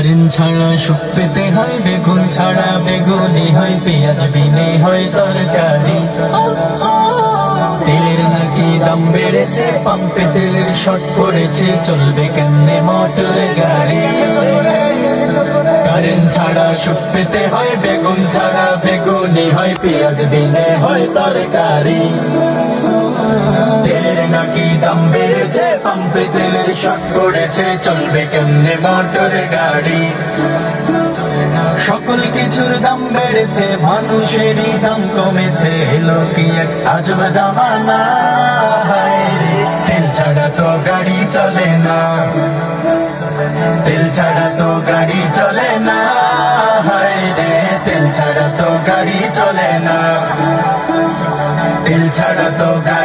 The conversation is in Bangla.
কারেন্ট ছাড়া সুখ পেতে হয়, বেগুন ছাড়া বেগুনি হয়, পেঁয়াজ বিনে হয় তরকারি। তেলের নাকি দাম বেড়েছে, পাম্পে তেলের শর্ট পড়েছে, চলবে কেমনে মোটর গাড়ি। কারেন্ট ছাড়া সুখ পেতে হয়, বেগুন ছাড়া বেগুনি হয়, পেঁয়াজ বিনে হয় তরকারি। তেলের নাকি দাম বেড়েছে, পাম্পে তেলের শর্ট পড়েছে, চলবে কেমনে মোটর গাড়ি। সকল কিছুর দাম বেড়েছে, মানুষেরই দাম কমেছে, এলো কি এক আজব জামানা। হায়রে, তেল ছাড়া তো গাড়ি চলে না, তেল ছাড়া তো গাড়ি চলে না। হায়রে, তেল ছাড়া তো গাড়ি চলে না, তেল ছাড়া তো গাড়ি